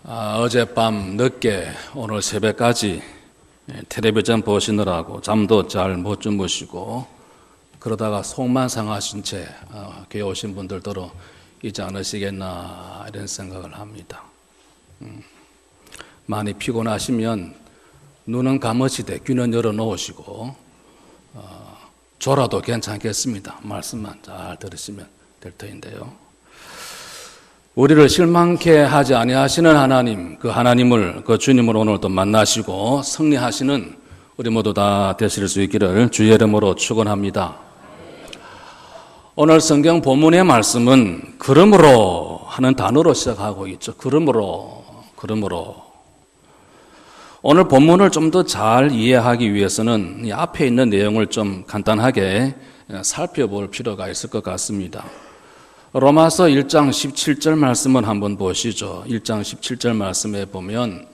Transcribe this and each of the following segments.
어젯밤 늦게 오늘 새벽까지 텔레비전 보시느라고 잠도 잘 못 주무시고 그러다가 속만 상하신 채 교회 오신 분들도 있지 않으시겠나 이런 생각을 합니다. 많이 피곤하시면 눈은 감으시되 귀는 열어놓으시고 졸아도 괜찮겠습니다. 말씀만 잘 들으시면 될 터인데요. 우리를 실망케 하지 아니하시는 하나님, 그 하나님을, 그 주님을 오늘도 만나시고 승리하시는 우리 모두 다 되실 수 있기를 주의 이름으로 축원합니다. 오늘 성경 본문의 말씀은 그러므로 하는 단어로 시작하고 있죠. 그러므로. 오늘 본문을 좀 더 잘 이해하기 위해서는 이 앞에 있는 내용을 좀 간단하게 살펴볼 필요가 있을 것 같습니다. 로마서 1장 17절 말씀을 한번 보시죠. 1장 17절 말씀에 보면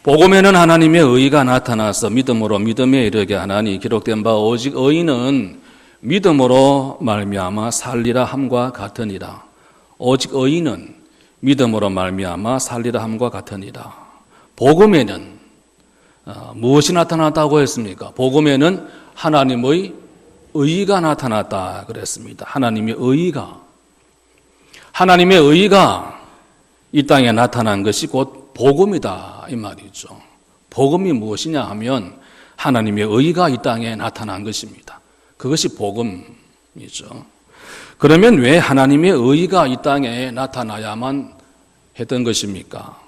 복음에는 하나님의 의가 나타나서 믿음으로 믿음에 이르게 하나니 기록된 바 오직 의인은 믿음으로 말미암아 살리라 함과 같으니라. 오직 의인은 믿음으로 말미암아 살리라 함과 같으니라. 복음에는 무엇이 나타났다고 했습니까? 복음에는 하나님의 의가 나타났다 그랬습니다. 하나님의 의가 이 땅에 나타난 것이 곧 복음이다 이 말이죠. 복음이 무엇이냐 하면 하나님의 의가 이 땅에 나타난 것입니다. 그것이 복음이죠. 그러면 왜 하나님의 의가 이 땅에 나타나야만 했던 것입니까?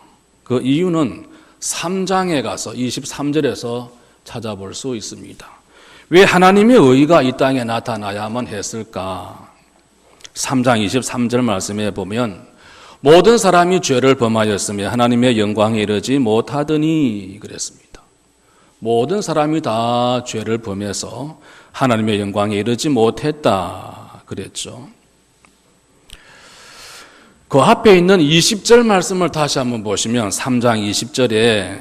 그 이유는 3장에 가서 23절에서 찾아볼 수 있습니다. 왜 하나님의 의가 이 땅에 나타나야만 했을까? 3장 23절 말씀에 보면 모든 사람이 죄를 범하였으며 하나님의 영광에 이르지 못하더니 그랬습니다. 모든 사람이 다 죄를 범해서 하나님의 영광에 이르지 못했다 그랬죠. 그 앞에 있는 20절 말씀을 다시 한번 보시면 3장 20절에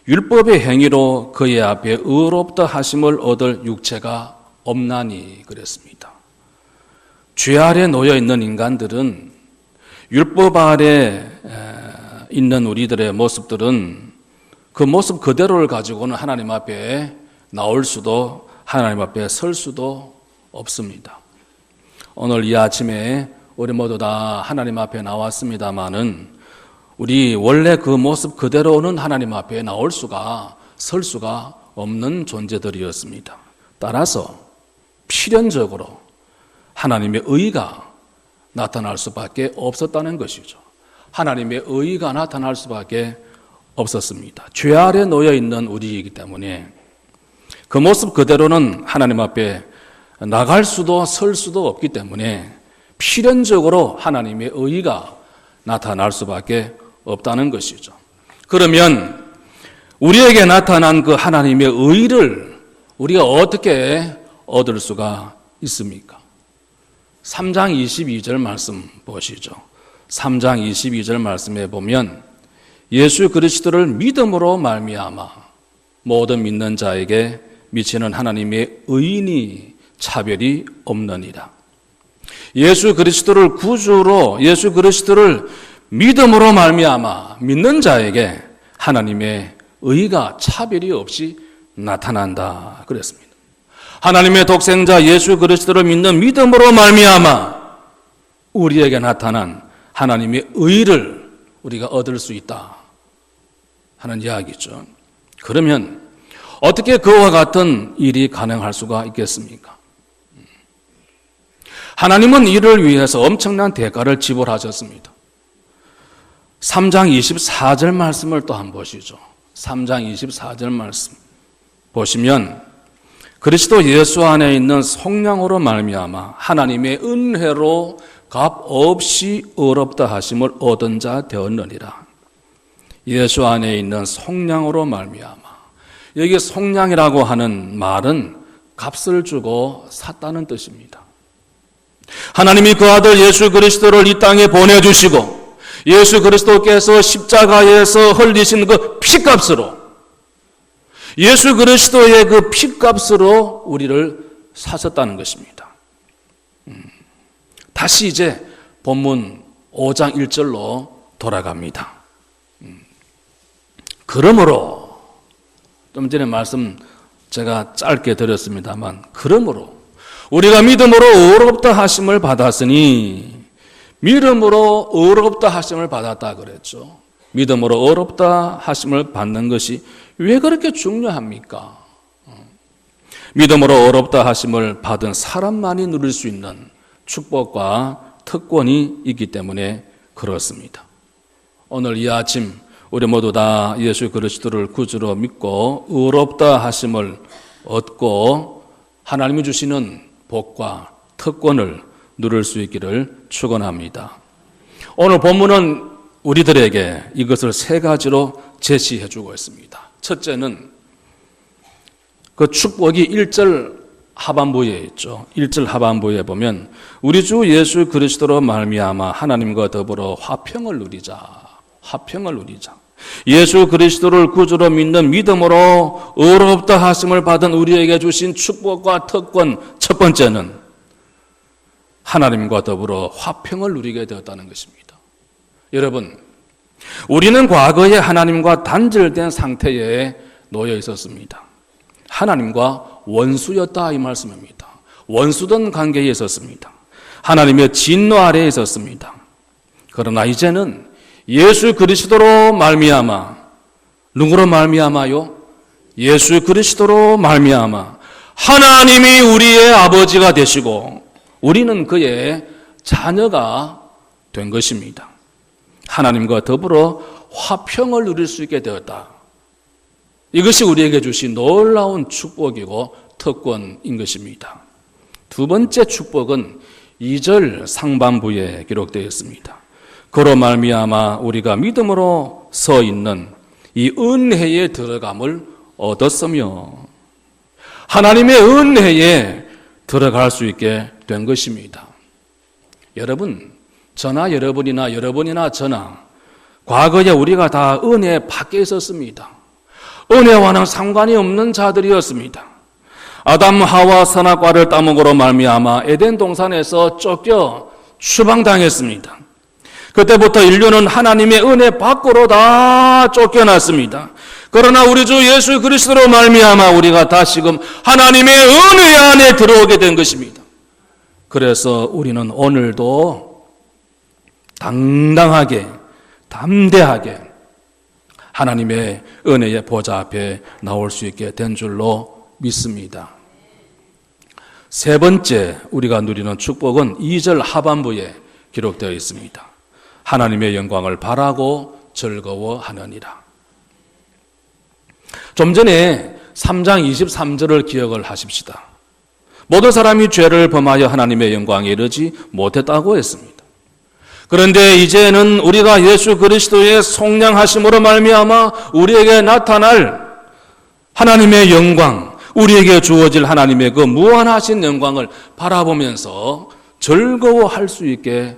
율법의 행위로 그의 앞에 의롭다 하심을 얻을 육체가 없나니 그랬습니다. 죄 아래 놓여 있는 인간들은 율법 아래 있는 우리들의 모습들은 그 모습 그대로를 가지고는 하나님 앞에 나올 수도 하나님 앞에 설 수도 없습니다. 오늘 이 아침에 우리 모두 다 하나님 앞에 나왔습니다마는 우리 원래 그 모습 그대로는 하나님 앞에 나올 수가, 설 수가 없는 존재들이었습니다. 따라서 필연적으로 하나님의 의가 나타날 수밖에 없었다는 것이죠. 하나님의 의가 나타날 수밖에 없었습니다. 죄 아래 놓여 있는 우리이기 때문에 그 모습 그대로는 하나님 앞에 나갈 수도 설 수도 없기 때문에 필연적으로 하나님의 의가 나타날 수밖에 없다는 것이죠. 그러면 우리에게 나타난 그 하나님의 의를 우리가 어떻게 얻을 수가 있습니까? 3장 22절 말씀 보시죠. 3장 22절 말씀에 보면 예수 그리스도를 믿음으로 말미암아 모든 믿는 자에게 미치는 하나님의 의인이 차별이 없느니라. 예수 그리스도를 구주로 예수 그리스도를 믿음으로 말미암아 믿는 자에게 하나님의 의가 차별이 없이 나타난다 그랬습니다. 하나님의 독생자 예수 그리스도를 믿는 믿음으로 말미암아 우리에게 나타난 하나님의 의를 우리가 얻을 수 있다 하는 이야기죠. 그러면 어떻게 그와 같은 일이 가능할 수가 있겠습니까? 하나님은 이를 위해서 엄청난 대가를 지불하셨습니다. 3장 24절 말씀을 또 한번 보시죠. 3장 24절 말씀 보시면 그리스도 예수 안에 있는 성령으로 말미암아 하나님의 은혜로 값없이 의롭다 하심을 얻은 자 되었느니라. 예수 안에 있는 성령으로 말미암아. 여기 성령이라고 하는 말은 값을 주고 샀다는 뜻입니다. 하나님이 그 아들 예수 그리스도를 이 땅에 보내주시고 예수 그리스도께서 십자가에서 흘리신 그 피값으로 예수 그리스도의 그 피값으로 우리를 사셨다는 것입니다. 다시 이제 본문 5장 1절로 돌아갑니다. 그러므로, 좀 전에 말씀 제가 짧게 드렸습니다만, 그러므로 우리가 믿음으로 의롭다 하심을 받았으니, 믿음으로 의롭다 하심을 받았다 그랬죠. 믿음으로 의롭다 하심을 받는 것이 왜 그렇게 중요합니까? 믿음으로 의롭다 하심을 받은 사람만이 누릴 수 있는 축복과 특권이 있기 때문에 그렇습니다. 오늘 이 아침 우리 모두 다 예수 그리스도를 구주로 믿고 의롭다 하심을 얻고 하나님이 주시는 복과 특권을 누릴 수 있기를 축원합니다. 오늘 본문은 우리들에게 이것을 세 가지로 제시해 주고 있습니다. 첫째는 그 축복이 1절 하반부에 있죠. 1절 하반부에 보면 우리 주 예수 그리스도로 말미암아 하나님과 더불어 화평을 누리자. 화평을 누리자. 예수 그리스도를 구주로 믿는 믿음으로 의롭다 하심을 받은 우리에게 주신 축복과 특권, 첫 번째는 하나님과 더불어 화평을 누리게 되었다는 것입니다. 여러분, 우리는 과거에 하나님과 단절된 상태에 놓여 있었습니다. 하나님과 원수였다 이 말씀입니다. 원수된 관계에 있었습니다. 하나님의 진노 아래에 있었습니다. 그러나 이제는 예수 그리스도로 말미암아, 누구로 말미암아요? 예수 그리스도로 말미암아 하나님이 우리의 아버지가 되시고 우리는 그의 자녀가 된 것입니다. 하나님과 더불어 화평을 누릴 수 있게 되었다. 이것이 우리에게 주신 놀라운 축복이고 특권인 것입니다. 두 번째 축복은 2절 상반부에 기록되어 있습니다. 그로 말미암아 우리가 믿음으로 서 있는 이 은혜에 들어감을 얻었으며 하나님의 은혜에 들어갈 수 있게 된 것입니다. 여러분, 저나 여러분이나 저나 과거에 우리가 다 은혜 밖에 있었습니다. 은혜와는 상관이 없는 자들이었습니다. 아담 하와 선악과를 따먹으로 말미암아 에덴 동산에서 쫓겨 추방당했습니다. 그때부터 인류는 하나님의 은혜 밖으로 다 쫓겨났습니다. 그러나 우리 주 예수 그리스도로 말미암아 우리가 다시금 하나님의 은혜 안에 들어오게 된 것입니다. 그래서 우리는 오늘도 당당하게, 담대하게 하나님의 은혜의 보좌 앞에 나올 수 있게 된 줄로 믿습니다. 세 번째 우리가 누리는 축복은 2절 하반부에 기록되어 있습니다. 하나님의 영광을 바라고 즐거워하느니라. 좀 전에 3장 23절을 기억을 하십시다. 모든 사람이 죄를 범하여 하나님의 영광에 이르지 못했다고 했습니다. 그런데 이제는 우리가 예수 그리스도의 속량하심으로 말미암아 우리에게 나타날 하나님의 영광, 우리에게 주어질 하나님의 그 무한하신 영광을 바라보면서 즐거워할 수 있게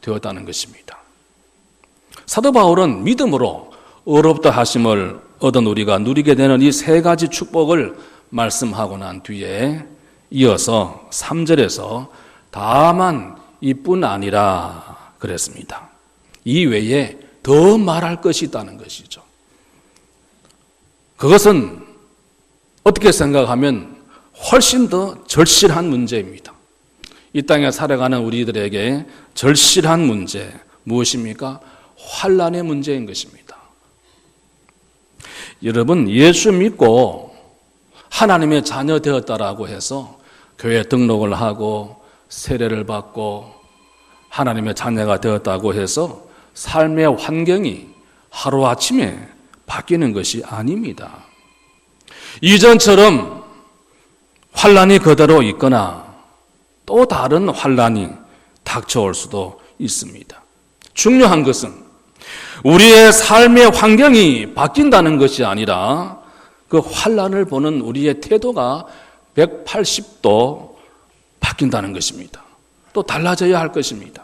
되었다는 것입니다. 사도 바울은 믿음으로 의롭다 하심을 얻은 우리가 누리게 되는 이 세 가지 축복을 말씀하고 난 뒤에 이어서 3절에서 다만 이뿐 아니라 그랬습니다. 이 외에 더 말할 것이 있다는 것이죠. 그것은 어떻게 생각하면 훨씬 더 절실한 문제입니다. 이 땅에 살아가는 우리들에게 절실한 문제 무엇입니까? 환난의 문제인 것입니다. 여러분, 예수 믿고 하나님의 자녀 되었다라고 해서 교회 등록을 하고 세례를 받고 하나님의 자녀가 되었다고 해서 삶의 환경이 하루아침에 바뀌는 것이 아닙니다. 이전처럼 환난이 그대로 있거나 또 다른 환난이 닥쳐올 수도 있습니다. 중요한 것은 우리의 삶의 환경이 바뀐다는 것이 아니라 그 환난을 보는 우리의 태도가 180도 바뀐다는 것입니다. 또 달라져야 할 것입니다.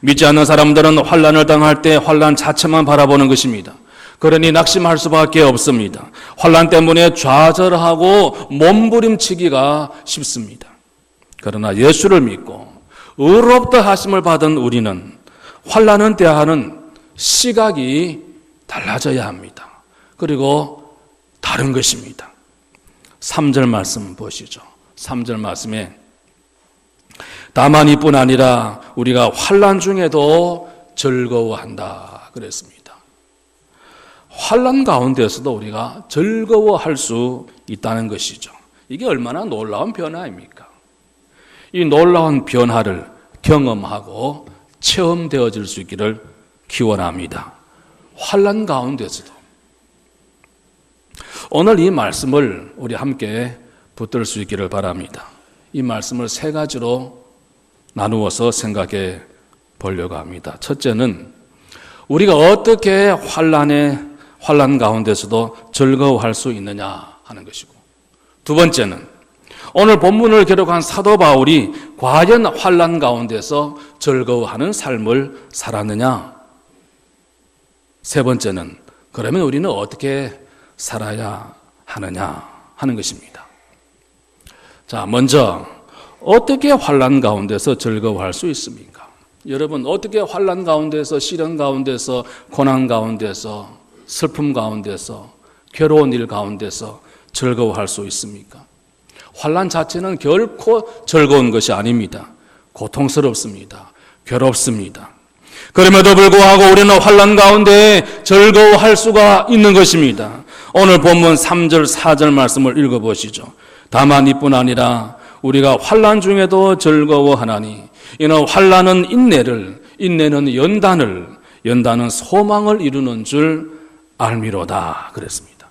믿지 않는 사람들은 환난을 당할 때 환난 자체만 바라보는 것입니다. 그러니 낙심할 수밖에 없습니다. 환난 때문에 좌절하고 몸부림치기가 쉽습니다. 그러나 예수를 믿고 의롭다 하심을 받은 우리는 환난을 대하는 시각이 달라져야 합니다. 그리고 다른 것입니다. 3절 말씀 보시죠. 3절 말씀에 다만 이뿐 아니라 우리가 환난 중에도 즐거워한다 그랬습니다. 환난 가운데서도 우리가 즐거워할 수 있다는 것이죠. 이게 얼마나 놀라운 변화입니까? 이 놀라운 변화를 경험하고 체험되어질 수 있기를 기원합니다. 환난 가운데서도. 오늘 이 말씀을 우리 함께 붙들 수 있기를 바랍니다. 이 말씀을 세 가지로 나누어서 생각해 보려고 합니다. 첫째는 우리가 어떻게 환난 가운데서도 즐거워할 수 있느냐 하는 것이고, 두 번째는 오늘 본문을 기록한 사도 바울이 과연 환난 가운데서 즐거워하는 삶을 살았느냐, 세 번째는 그러면 우리는 어떻게 살아야 하느냐 하는 것입니다. 자, 먼저 어떻게 환난 가운데서 즐거워할 수 있습니까? 여러분, 어떻게 환난 가운데서, 시련 가운데서, 고난 가운데서, 슬픔 가운데서, 괴로운 일 가운데서 즐거워할 수 있습니까? 환난 자체는 결코 즐거운 것이 아닙니다. 고통스럽습니다. 괴롭습니다. 그럼에도 불구하고 우리는 환난 가운데 즐거워할 수가 있는 것입니다. 오늘 본문 3절, 4절 말씀을 읽어보시죠. 다만 이뿐 아니라 우리가 환난 중에도 즐거워하나니 이는 환난은 인내를, 인내는 연단은 소망을 이루는 줄 알미로다 그랬습니다.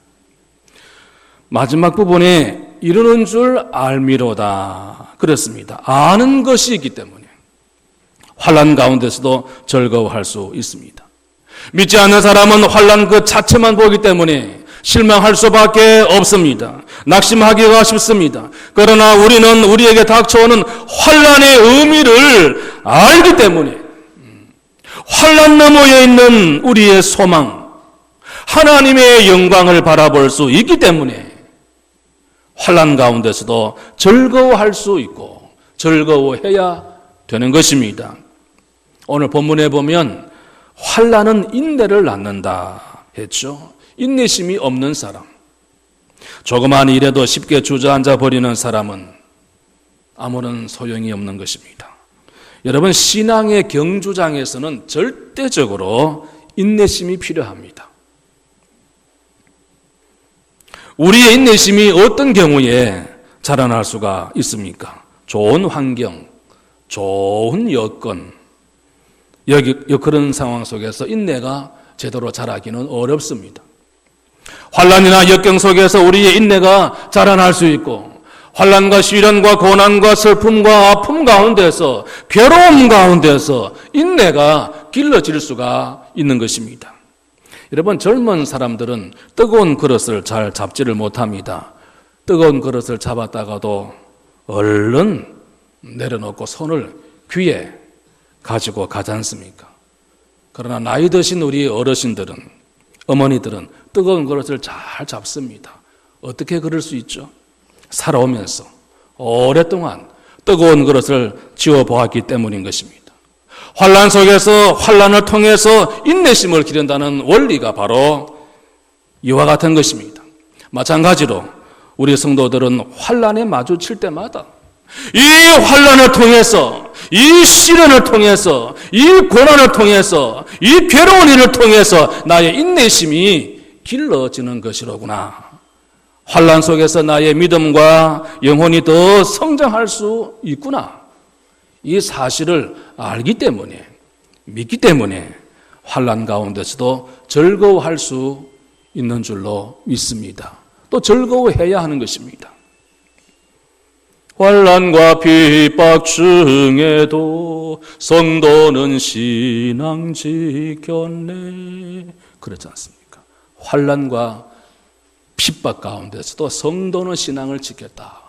마지막 부분에 이루는 줄 알미로다 그랬습니다. 아는 것이 있기 때문에 환난 가운데서도 즐거워할 수 있습니다. 믿지 않는 사람은 환난 그 자체만 보기 때문에 실망할 수밖에 없습니다. 낙심하기가 쉽습니다. 그러나 우리는 우리에게 닥쳐오는 환난의 의미를 알기 때문에 환난 너머에 있는 우리의 소망, 하나님의 영광을 바라볼 수 있기 때문에 환난 가운데서도 즐거워할 수 있고 즐거워해야 되는 것입니다. 오늘 본문에 보면 환난은 인내를 낳는다 했죠. 인내심이 없는 사람, 조그만 일에도 쉽게 주저앉아 버리는 사람은 아무런 소용이 없는 것입니다. 여러분, 신앙의 경주장에서는 절대적으로 인내심이 필요합니다. 우리의 인내심이 어떤 경우에 자라날 수가 있습니까? 좋은 환경, 좋은 여건, 그런 상황 속에서 인내가 제대로 자라기는 어렵습니다. 환난이나 역경 속에서 우리의 인내가 자라날 수 있고, 환난과 시련과 고난과 슬픔과 아픔 가운데서, 괴로움 가운데서 인내가 길러질 수가 있는 것입니다. 여러분, 젊은 사람들은 뜨거운 그릇을 잘 잡지를 못합니다. 뜨거운 그릇을 잡았다가도 얼른 내려놓고 손을 귀에 가지고 가지 않습니까? 그러나 나이 드신 우리 어르신들은, 어머니들은 뜨거운 그릇을 잘 잡습니다. 어떻게 그럴 수 있죠? 살아오면서 오랫동안 뜨거운 그릇을 지어보았기 때문인 것입니다. 환난 속에서, 환난을 통해서 인내심을 기른다는 원리가 바로 이와 같은 것입니다. 마찬가지로 우리 성도들은 환난에 마주칠 때마다 이 환난을 통해서, 이 시련을 통해서, 이 고난을 통해서, 이 괴로운 일을 통해서 나의 인내심이 길러지는 것이로구나. 환난 속에서 나의 믿음과 영혼이 더 성장할 수 있구나. 이 사실을 알기 때문에, 믿기 때문에 환난 가운데서도 즐거워할 수 있는 줄로 믿습니다. 또 즐거워해야 하는 것입니다. 환난과 핍박 중에도 성도는 신앙 지켰네. 그렇지 않습니까? 환난과 핍박 가운데서도 성도는 신앙을 지켰다.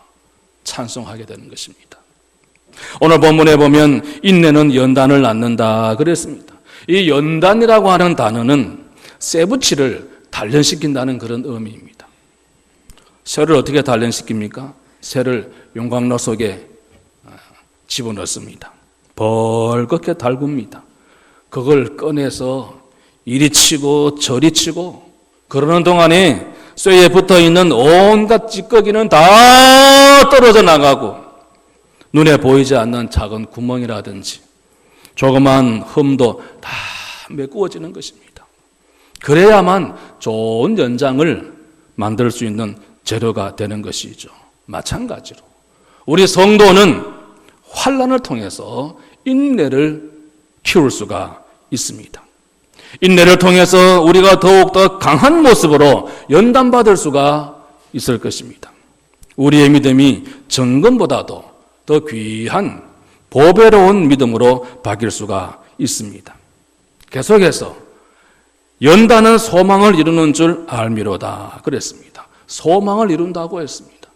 찬송하게 되는 것입니다. 오늘 본문에 보면 인내는 연단을 낳는다 그랬습니다. 이 연단이라고 하는 단어는 쇠붙이를 단련시킨다는 그런 의미입니다. 쇠를 어떻게 단련시킵니까? 쇠를 용광로 속에 집어넣습니다. 벌겋게 달굽니다. 그걸 꺼내서 이리 치고 저리 치고 그러는 동안에 쇠에 붙어있는 온갖 찌꺼기는 다 떨어져 나가고 눈에 보이지 않는 작은 구멍이라든지 조그만 흠도 다 메꾸어지는 것입니다. 그래야만 좋은 연장을 만들 수 있는 재료가 되는 것이죠. 마찬가지로 우리 성도는 환난을 통해서 인내를 키울 수가 있습니다. 인내를 통해서 우리가 더욱더 강한 모습으로 연단받을 수가 있을 것입니다. 우리의 믿음이 정금보다도 더 귀한 보배로운 믿음으로 바뀔 수가 있습니다. 계속해서 연단은 소망을 이루는 줄 알미로다 그랬습니다. 소망을 이룬다고 했습니다.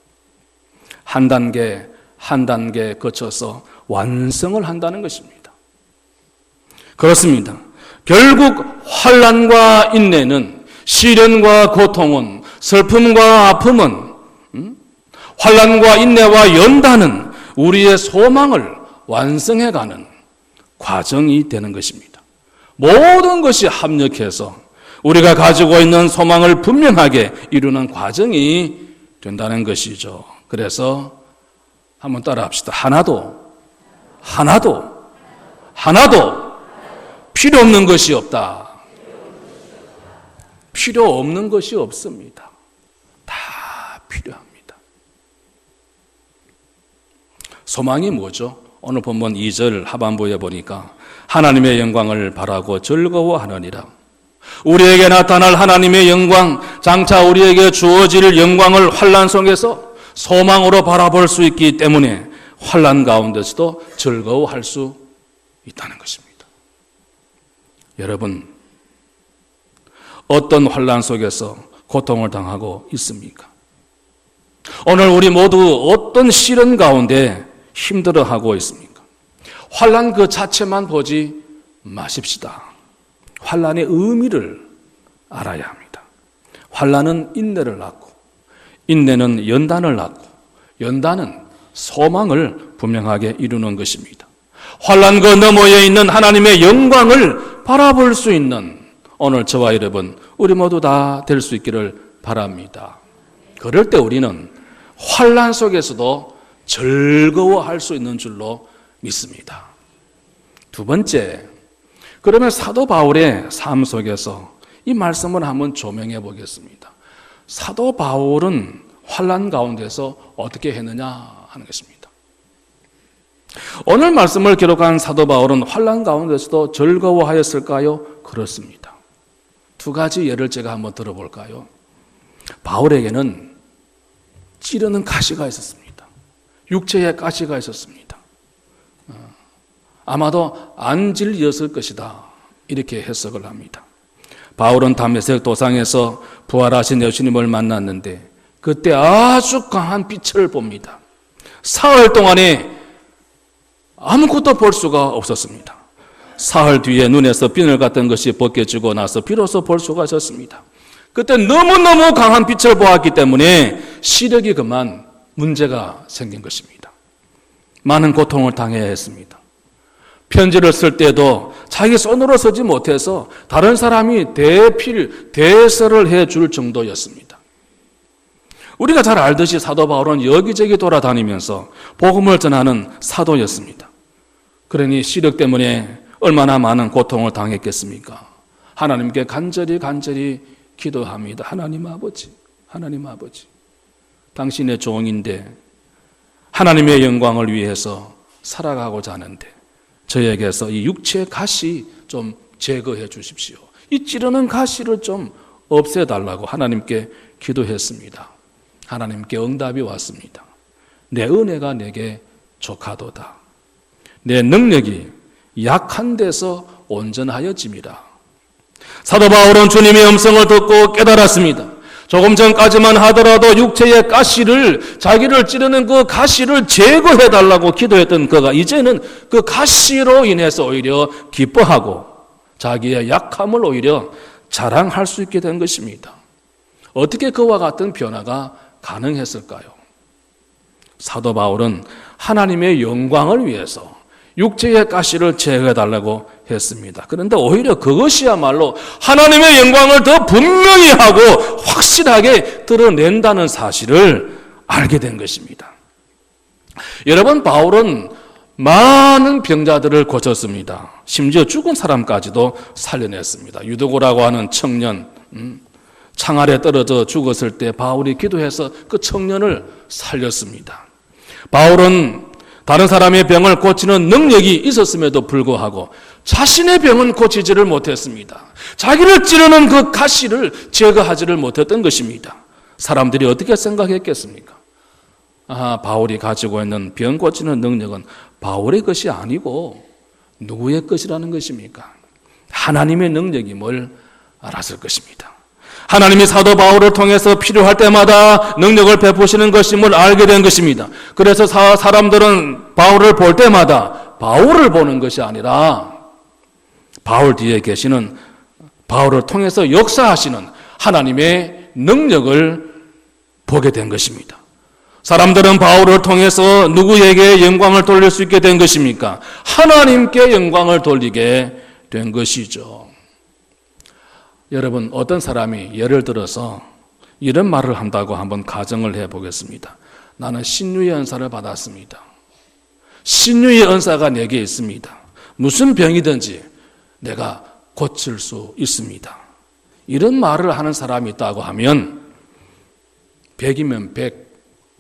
한 단계 한 단계 거쳐서 완성을 한다는 것입니다. 그렇습니다. 결국 환난과 인내는, 시련과 고통은, 슬픔과 아픔은, 환난과 인내와 연단은 우리의 소망을 완성해가는 과정이 되는 것입니다. 모든 것이 합력해서 우리가 가지고 있는 소망을 분명하게 이루는 과정이 된다는 것이죠. 그래서 한번 따라합시다. 하나도 필요 없는 것이 없다. 필요 없는 것이 없습니다. 다 필요합니다. 소망이 뭐죠? 오늘 본문 2절 하반부에 보니까 하나님의 영광을 바라고 즐거워하느니라. 우리에게 나타날 하나님의 영광, 장차 우리에게 주어질 영광을 환난 속에서 소망으로 바라볼 수 있기 때문에 환난 가운데서도 즐거워할 수 있다는 것입니다. 여러분, 어떤 환난 속에서 고통을 당하고 있습니까? 오늘 우리 모두 어떤 시련 가운데 힘들어하고 있습니까? 환난 그 자체만 보지 마십시다. 환난의 의미를 알아야 합니다. 환난은 인내를 낳고, 인내는 연단을 낳고, 연단은 소망을 분명하게 이루는 것입니다. 환난 그 너머에 있는 하나님의 영광을 바라볼 수 있는 오늘 저와 여러분, 우리 모두 다 될 수 있기를 바랍니다. 그럴 때 우리는 환난 속에서도 즐거워할 수 있는 줄로 믿습니다. 두 번째, 그러면 사도 바울의 삶 속에서 이 말씀을 한번 조명해 보겠습니다. 사도 바울은 환난 가운데서 어떻게 했느냐 하는 것입니다. 오늘 말씀을 기록한 사도 바울은 환난 가운데서도 즐거워하였을까요? 그렇습니다. 두 가지 예를 제가 한번 들어볼까요? 바울에게는 찌르는 가시가 있었습니다. 육체에 가시가 있었습니다. 아마도 안 질렸을 것이다, 이렇게 해석을 합니다. 바울은 다메섹 도상에서 부활하신 예수님을 만났는데 그때 아주 강한 빛을 봅니다. 사흘 동안에 아무것도 볼 수가 없었습니다. 사흘 뒤에 눈에서 비늘 같은 것이 벗겨지고 나서 비로소 볼 수가 있었습니다. 그때 너무너무 강한 빛을 보았기 때문에 시력이 그만 문제가 생긴 것입니다. 많은 고통을 당해야 했습니다. 편지를 쓸 때도 자기 손으로 쓰지 못해서 다른 사람이 대서를 해줄 정도였습니다. 우리가 잘 알듯이 사도 바울은 여기저기 돌아다니면서 복음을 전하는 사도였습니다. 그러니 시력 때문에 얼마나 많은 고통을 당했겠습니까? 하나님께 간절히 기도합니다. 하나님 아버지, 당신의 종인데 하나님의 영광을 위해서 살아가고자 하는데 저에게서 이 육체의 가시 좀 제거해 주십시오. 이 찌르는 가시를 좀 없애달라고 하나님께 기도했습니다. 하나님께 응답이 왔습니다. 내 은혜가 내게 족하도다. 내 능력이 약한 데서 온전하여짐이라. 사도 바울은 주님의 음성을 듣고 깨달았습니다. 조금 전까지만 하더라도 육체의 가시를, 자기를 찌르는 그 가시를 제거해달라고 기도했던 그가 이제는 그 가시로 인해서 오히려 기뻐하고 자기의 약함을 오히려 자랑할 수 있게 된 것입니다. 어떻게 그와 같은 변화가 가능했을까요? 사도 바울은 하나님의 영광을 위해서 육체의 가시를 제거해달라고 했습니다. 그런데 오히려 그것이야말로 하나님의 영광을 더 분명히 하고 확실하게 드러낸다는 사실을 알게 된 것입니다. 여러분, 바울은 많은 병자들을 고쳤습니다. 심지어 죽은 사람까지도 살려냈습니다. 유도고라고 하는 청년, 창아래 떨어져 죽었을 때 바울이 기도해서 그 청년을 살렸습니다. 바울은 다른 사람의 병을 고치는 능력이 있었음에도 불구하고 자신의 병은 고치지를 못했습니다. 자기를 찌르는 그 가시를 제거하지를 못했던 것입니다. 사람들이 어떻게 생각했겠습니까? 바울이 가지고 있는 병 고치는 능력은 바울의 것이 아니고 누구의 것이라는 것입니까? 하나님의 능력임을 알았을 것입니다. 하나님이 사도 바울을 통해서 필요할 때마다 능력을 베푸시는 것임을 알게 된 것입니다. 그래서 사람들은 바울을 볼 때마다 바울을 보는 것이 아니라 바울 뒤에 계시는 바울을 통해서 역사하시는 하나님의 능력을 보게 된 것입니다. 사람들은 바울을 통해서 누구에게 영광을 돌릴 수 있게 된 것입니까? 하나님께 영광을 돌리게 된 것이죠. 여러분, 어떤 사람이 예를 들어서 이런 말을 한다고 한번 가정을 해보겠습니다. 나는 신유의 은사를 받았습니다. 신유의 은사가 내게 있습니다. 무슨 병이든지 내가 고칠 수 있습니다. 이런 말을 하는 사람이 있다고 하면 100이면 100,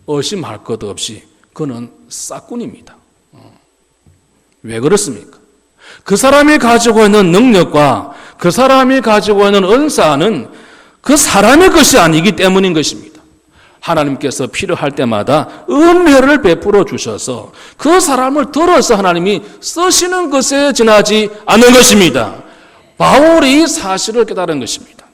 의심할 것 없이 그는 싹군입니다. 왜 그렇습니까? 그 사람이 가지고 있는 능력과 그 사람이 가지고 있는 은사는 그 사람의 것이 아니기 때문인 것입니다. 하나님께서 필요할 때마다 은혜를 베풀어 주셔서 그 사람을 들어서 하나님이 쓰시는 것에 지나지 않는 것입니다. 바울이 이 사실을 깨달은 것입니다.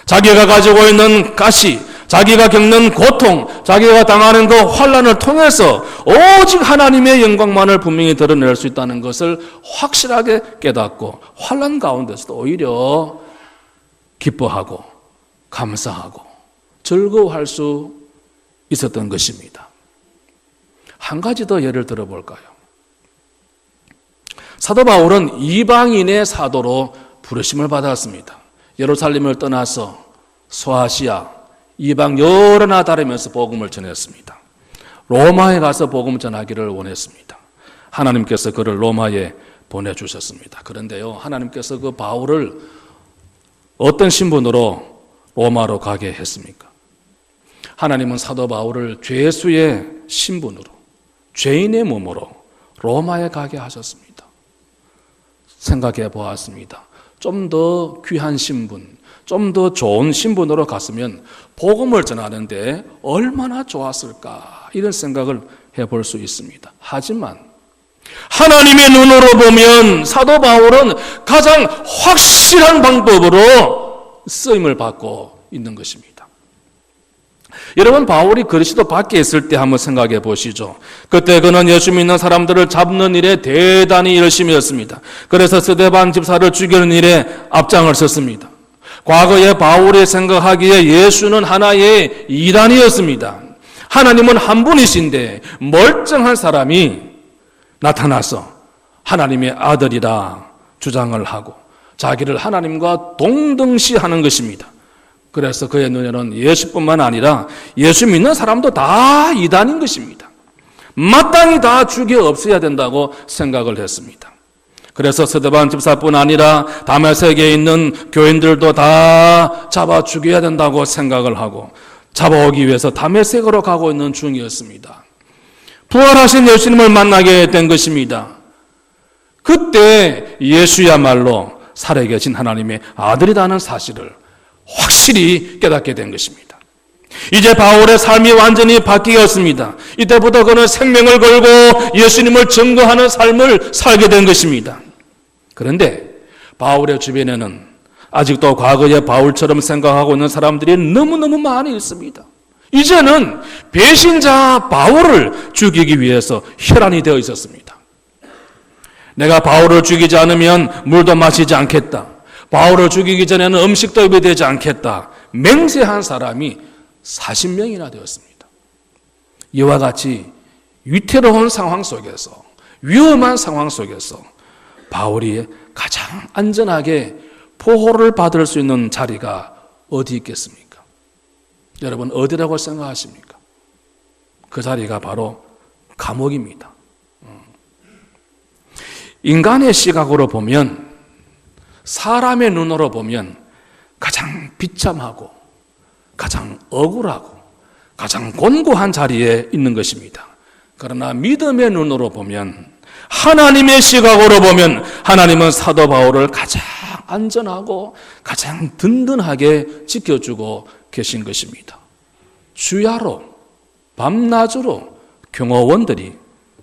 자기가 가지고 있는 가시, 자기가 겪는 고통, 자기가 당하는 그 환난을 통해서 오직 하나님의 영광만을 분명히 드러낼 수 있다는 것을 확실하게 깨닫고 환난 가운데서도 오히려 기뻐하고 감사하고 즐거워할 수 있었던 것입니다. 한 가지 더 예를 들어볼까요? 사도 바울은 이방인의 사도로 부르심을 받았습니다. 예루살렘을 떠나서 소아시아, 이방 여러 나라 다니면서 복음을 전했습니다. 로마에 가서 복음 전하기를 원했습니다. 하나님께서 그를 로마에 보내주셨습니다. 그런데요, 하나님께서 그 바울을 어떤 신분으로 로마로 가게 했습니까? 하나님은 사도 바울을 죄수의 신분으로, 죄인의 몸으로 로마에 가게 하셨습니다. 생각해 보았습니다. 좀 더 귀한 신분, 좀 더 좋은 신분으로 갔으면 복음을 전하는데 얼마나 좋았을까, 이런 생각을 해볼 수 있습니다. 하지만 하나님의 눈으로 보면 사도 바울은 가장 확실한 방법으로 쓰임을 받고 있는 것입니다. 여러분, 바울이 그리스도 밖에 있을 때 한번 생각해 보시죠. 그때 그는 예수 믿는 사람들을 잡는 일에 대단히 열심히 했습니다. 그래서 스데반 집사를 죽이는 일에 앞장을 섰습니다. 과거에 바울이 생각하기에 예수는 하나의 이단이었습니다. 하나님은 한 분이신데 멀쩡한 사람이 나타나서 하나님의 아들이라 주장을 하고 자기를 하나님과 동등시하는 것입니다. 그래서 그의 눈에는 예수뿐만 아니라 예수 믿는 사람도 다 이단인 것입니다. 마땅히 다 죽여 없애야 된다고 생각을 했습니다. 그래서 스데반 집사뿐 아니라 다메섹에 있는 교인들도 다 잡아 죽여야 된다고 생각을 하고 잡아오기 위해서 다메섹으로 가고 있는 중이었습니다. 부활하신 예수님을 만나게 된 것입니다. 그때 예수야말로 살아계신 하나님의 아들이라는 사실을 확실히 깨닫게 된 것입니다. 이제 바울의 삶이 완전히 바뀌었습니다. 이때부터 그는 생명을 걸고 예수님을 증거하는 삶을 살게 된 것입니다. 그런데 바울의 주변에는 아직도 과거의 바울처럼 생각하고 있는 사람들이 너무너무 많이 있습니다. 이제는 배신자 바울을 죽이기 위해서 혈안이 되어 있었습니다. 내가 바울을 죽이지 않으면 물도 마시지 않겠다. 바울을 죽이기 전에는 음식도 입에 되지 않겠다. 맹세한 사람이 40명이나 되었습니다. 이와 같이 위태로운 상황 속에서 위험한 상황 속에서 바울이 가장 안전하게 보호를 받을 수 있는 자리가 어디 있겠습니까? 여러분 어디라고 생각하십니까? 그 자리가 바로 감옥입니다. 인간의 시각으로 보면, 사람의 눈으로 보면 가장 비참하고 가장 억울하고 가장 곤고한 자리에 있는 것입니다. 그러나 믿음의 눈으로 보면, 하나님의 시각으로 보면 하나님은 사도 바울을 가장 안전하고 가장 든든하게 지켜주고 계신 것입니다. 주야로 밤낮으로 경호원들이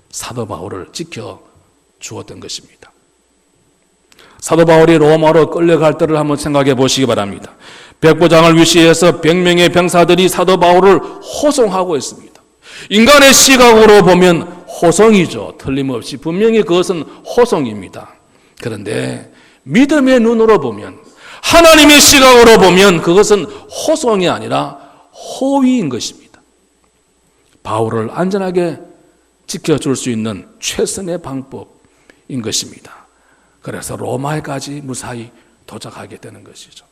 사도 바울을 지켜주었던 것입니다. 사도 바울이 로마로 끌려갈 때를 한번 생각해 보시기 바랍니다. 백부장을 위시해서 100명의 병사들이 사도 바울을 호송하고 있습니다. 인간의 시각으로 보면 호송이죠. 틀림없이 분명히 그것은 호송입니다. 그런데 믿음의 눈으로 보면, 하나님의 시각으로 보면 그것은 호송이 아니라 호위인 것입니다. 바울을 안전하게 지켜줄 수 있는 최선의 방법인 것입니다. 그래서 로마에까지 무사히 도착하게 되는 것이죠.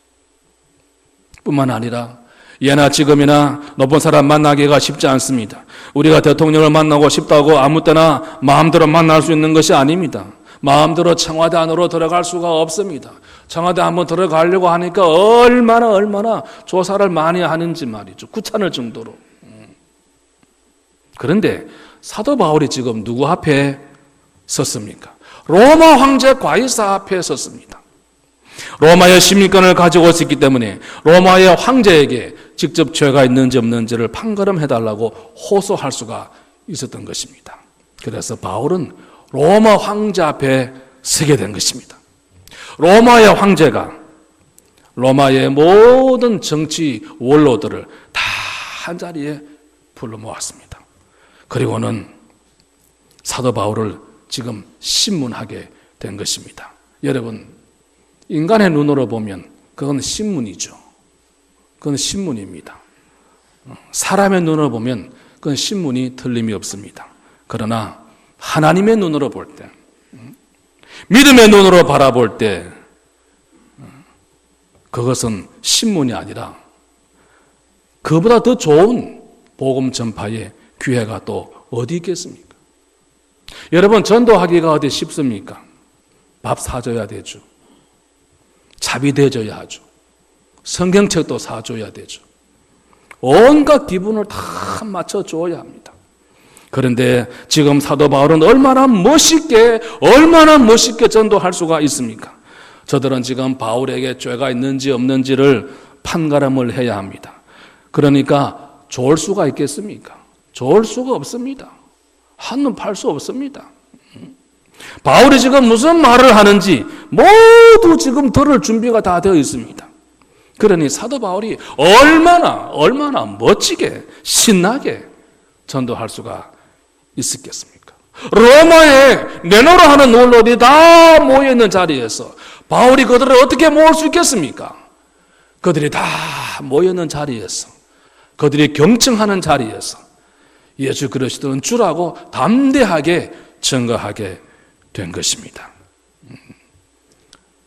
뿐만 아니라 예나 지금이나 높은 사람 만나기가 쉽지 않습니다. 우리가 대통령을 만나고 싶다고 아무 때나 마음대로 만날 수 있는 것이 아닙니다. 마음대로 청와대 안으로 들어갈 수가 없습니다. 청와대 한번 들어가려고 하니까 얼마나 조사를 많이 하는지 말이죠. 귀찮을 정도로. 그런데 사도 바울이 지금 누구 앞에 섰습니까? 로마 황제 과이사 앞에 섰습니다. 로마의 시민권을 가지고 있었기 때문에 로마의 황제에게 직접 죄가 있는지 없는지를 판가름해달라고 호소할 수가 있었던 것입니다. 그래서 바울은 로마 황제 앞에 서게 된 것입니다. 로마의 황제가 로마의 모든 정치 원로들을 다 한자리에 불러 모았습니다. 그리고는 사도 바울을 지금 신문하게 된 것입니다. 여러분, 인간의 눈으로 보면 그건 신문이죠. 그건 신문입니다. 사람의 눈으로 보면 그건 신문이 틀림이 없습니다. 그러나 하나님의 눈으로 볼 때, 믿음의 눈으로 바라볼 때 그것은 신문이 아니라 그보다 더 좋은 복음 전파의 기회가 또 어디 있겠습니까? 여러분, 전도하기가 어디 쉽습니까? 밥 사줘야 되죠. 차비 대줘야 하죠. 성경책도 사줘야 되죠. 온갖 기분을 다 맞춰줘야 합니다. 그런데 지금 사도 바울은 얼마나 멋있게 전도할 수가 있습니까? 저들은 지금 바울에게 죄가 있는지 없는지를 판가름을 해야 합니다. 그러니까 좋을 수가 있겠습니까? 좋을 수가 없습니다. 한눈 팔 수 없습니다. 바울이 지금 무슨 말을 하는지 모두 지금 들을 준비가 다 되어 있습니다. 그러니 사도 바울이 얼마나 멋지게 신나게 전도할 수가 있었겠습니까? 로마에 내노라 하는 원로들이 다 모여있는 자리에서 바울이 그들을 어떻게 모을 수 있겠습니까? 그들이 다 모여있는 자리에서, 그들이 경청하는 자리에서 예수 그리스도는 주라고 담대하게 증거하게 된 것입니다.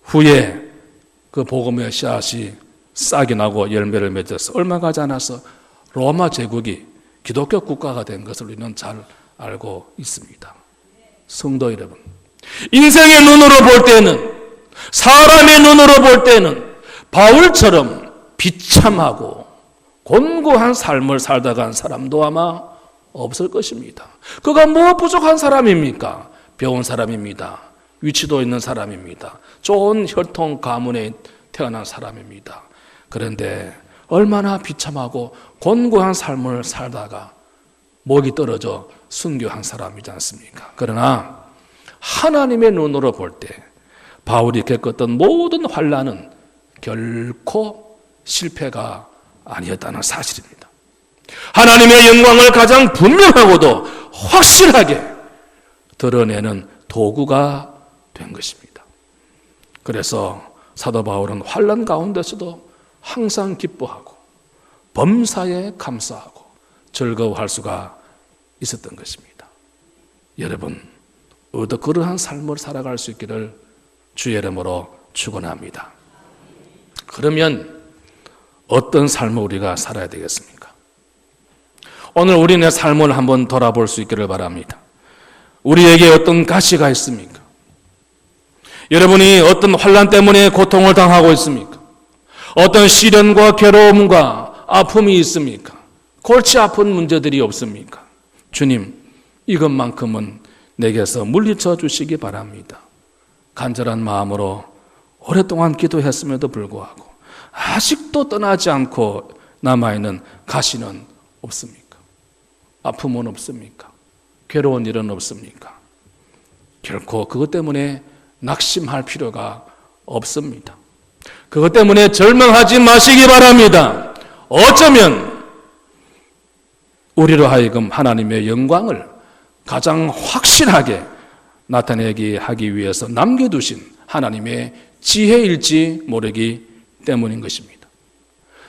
후에 그 복음의 씨앗이 싹이 나고 열매를 맺어서 얼마 가지 않아서 로마 제국이 기독교 국가가 된 것을 우리는 잘 알고 있습니다. 성도 여러분, 인생의 눈으로 볼 때는, 사람의 눈으로 볼 때는 바울처럼 비참하고 곤고한 삶을 살다 간 사람도 아마 없을 것입니다. 그가 뭐 부족한 사람입니까? 배운 사람입니다. 위치도 있는 사람입니다. 좋은 혈통 가문에 태어난 사람입니다. 그런데 얼마나 비참하고 곤고한 삶을 살다가 목이 떨어져 순교한 사람이지 않습니까? 그러나 하나님의 눈으로 볼 때 바울이 겪었던 모든 환난은 결코 실패가 아니었다는 사실입니다. 하나님의 영광을 가장 분명하고도 확실하게 드러내는 도구가 된 것입니다. 그래서 사도 바울은 환난 가운데서도 항상 기뻐하고 범사에 감사하고 즐거워할 수가 있었던 것입니다. 여러분, 의도 그러한 삶을 살아갈 수 있기를 주의 이름으로 축원합니다. 그러면 어떤 삶을 우리가 살아야 되겠습니까? 오늘 우리의 삶을 한번 돌아볼 수 있기를 바랍니다. 우리에게 어떤 가치가 있습니까? 여러분이 어떤 환난 때문에 고통을 당하고 있습니까? 어떤 시련과 괴로움과 아픔이 있습니까? 골치 아픈 문제들이 없습니까? 주님, 이것만큼은 내게서 물리쳐 주시기 바랍니다. 간절한 마음으로 오랫동안 기도했음에도 불구하고 아직도 떠나지 않고 남아있는 가시는 없습니까? 아픔은 없습니까? 괴로운 일은 없습니까? 결코 그것 때문에 낙심할 필요가 없습니다. 그것 때문에 절망하지 마시기 바랍니다. 어쩌면 우리로 하여금 하나님의 영광을 가장 확실하게 나타내게 하기 위해서 남겨두신 하나님의 지혜일지 모르기 때문인 것입니다.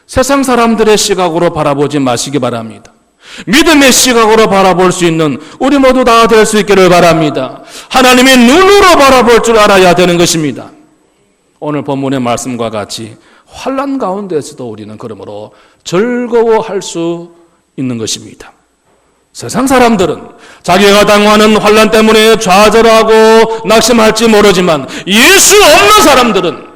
세상 사람들의 시각으로 바라보지 마시기 바랍니다. 믿음의 시각으로 바라볼 수 있는 우리 모두 다 될 수 있기를 바랍니다. 하나님의 눈으로 바라볼 줄 알아야 되는 것입니다. 오늘 본문의 말씀과 같이 환난 가운데서도 우리는 그러므로 즐거워할 수 있는 것입니다. 세상 사람들은 자기가 당하는 환난 때문에 좌절하고 낙심할지 모르지만 예수 없는 사람들은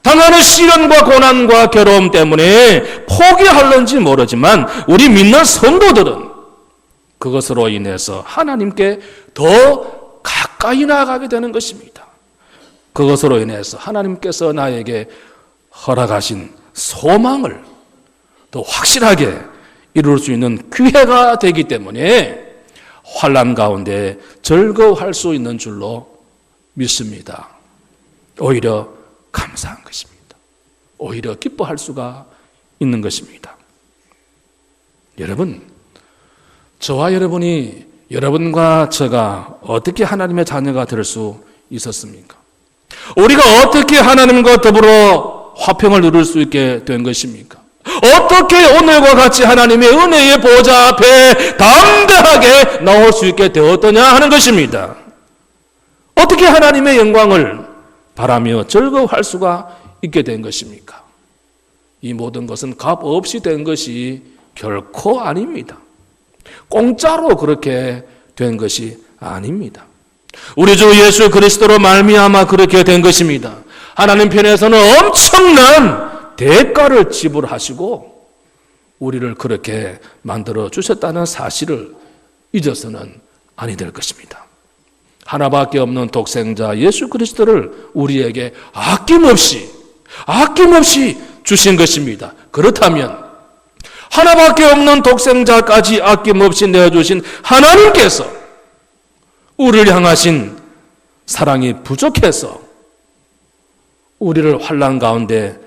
당하는 시련과 고난과 괴로움 때문에 포기할는지 모르지만 우리 믿는 성도들은 그것으로 인해서 하나님께 더 가까이 나아가게 되는 것입니다. 그것으로 인해서 하나님께서 나에게 허락하신 소망을 더 확실하게 이룰 수 있는 기회가 되기 때문에 환난 가운데 즐거워할 수 있는 줄로 믿습니다. 오히려 감사한 것입니다. 오히려 기뻐할 수가 있는 것입니다. 여러분, 저와 여러분이 여러분과 제가 어떻게 하나님의 자녀가 될 수 있었습니까? 우리가 어떻게 하나님과 더불어 화평을 누릴 수 있게 된 것입니까? 어떻게 오늘과 같이 하나님의 은혜의 보좌 앞에 담대하게 나올 수 있게 되었더냐 하는 것입니다. 어떻게 하나님의 영광을 바라며 즐거워할 수가 있게 된 것입니까? 이 모든 것은 값 없이 된 것이 결코 아닙니다. 공짜로 그렇게 된 것이 아닙니다. 우리 주 예수 그리스도로 말미암아 그렇게 된 것입니다. 하나님 편에서는 엄청난 대가를 지불하시고 우리를 그렇게 만들어 주셨다는 사실을 잊어서는 아니 될 것입니다. 하나밖에 없는 독생자 예수 그리스도를 우리에게 아낌없이 주신 것입니다. 그렇다면 하나밖에 없는 독생자까지 아낌없이 내어주신 하나님께서 우리를 향하신 사랑이 부족해서 우리를 환난 가운데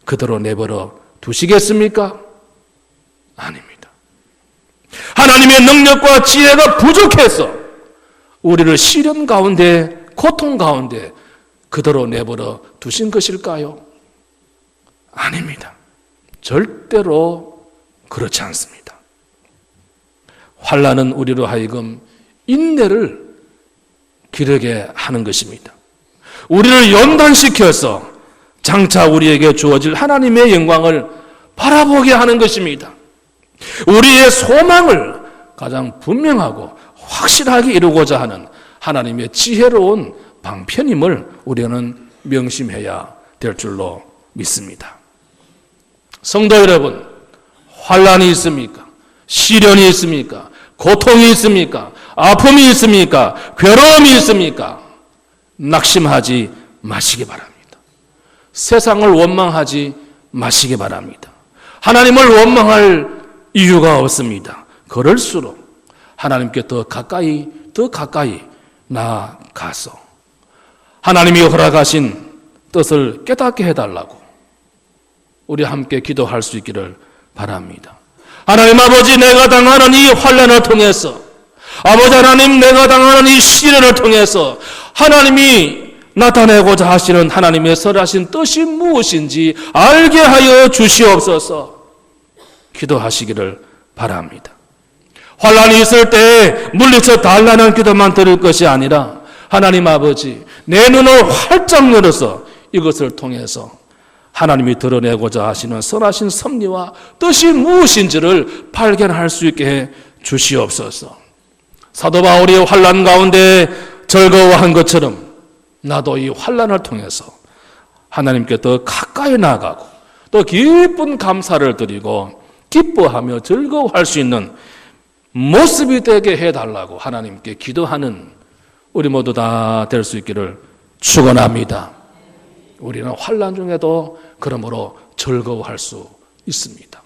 그대로 내버려 두시겠습니까? 아닙니다. 하나님의 능력과 지혜가 부족해서 우리를 시련 가운데, 고통 가운데 그대로 내버려 두신 것일까요? 아닙니다. 절대로 그렇지 않습니다. 환난은 우리로 하여금 인내를 기르게 하는 것입니다. 우리를 연단시켜서 장차 우리에게 주어질 하나님의 영광을 바라보게 하는 것입니다. 우리의 소망을 가장 분명하고 확실하게 이루고자 하는 하나님의 지혜로운 방편임을 우리는 명심해야 될 줄로 믿습니다. 성도 여러분, 환난이 있습니까? 시련이 있습니까? 고통이 있습니까? 아픔이 있습니까? 괴로움이 있습니까? 낙심하지 마시기 바랍니다. 세상을 원망하지 마시기 바랍니다. 하나님을 원망할 이유가 없습니다. 그럴수록 하나님께 더 가까이 나아가서 하나님이 허락하신 뜻을 깨닫게 해달라고 우리 함께 기도할 수 있기를 바랍니다. 하나님 아버지, 내가 당하는 이 환난을 통해서, 아버지 하나님, 내가 당하는 이 시련을 통해서 하나님이 나타내고자 하시는 하나님의 선하신 뜻이 무엇인지 알게 하여 주시옵소서. 기도하시기를 바랍니다. 환난이 있을 때 물리쳐 달라는 기도만 드릴 것이 아니라 하나님 아버지, 내 눈을 활짝 열어서 이것을 통해서 하나님이 드러내고자 하시는 선하신 섭리와 뜻이 무엇인지를 발견할 수 있게 해 주시옵소서. 사도 바울이 환난 가운데 즐거워한 것처럼 나도 이 환난을 통해서 하나님께 더 가까이 나아가고 또 깊은 감사를 드리고 기뻐하며 즐거워할 수 있는 모습이 되게 해달라고 하나님께 기도하는 우리 모두 다 될 수 있기를 축원합니다. 우리는 환난 중에도 그러므로 즐거워할 수 있습니다.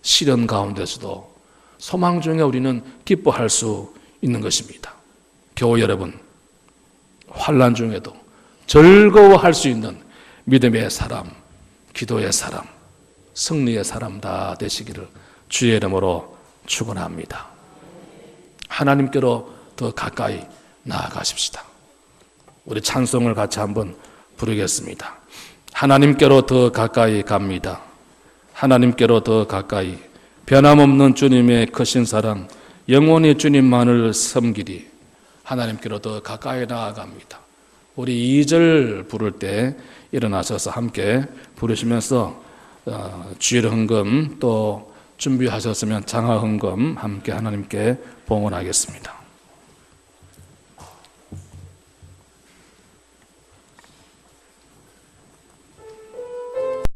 시련 가운데서도 소망 중에 우리는 기뻐할 수 있는 것입니다. 교우 여러분, 환난 중에도 즐거워할 수 있는 믿음의 사람, 기도의 사람, 승리의 사람 다 되시기를 주의 이름으로 축원합니다. 하나님께로 더 가까이 나아가십시다. 우리 찬송을 같이 한번 부르겠습니다. 하나님께로 더 가까이 갑니다. 하나님께로 더 가까이 변함없는 주님의 크신 사랑 영원히 주님만을 섬기리. 하나님께로 더 가까이 나아갑니다. 우리 2절 부를 때 일어나셔서 함께 부르시면서 주일 헌금 또 준비하셨으면 장화 헌금 함께 하나님께 봉헌하겠습니다.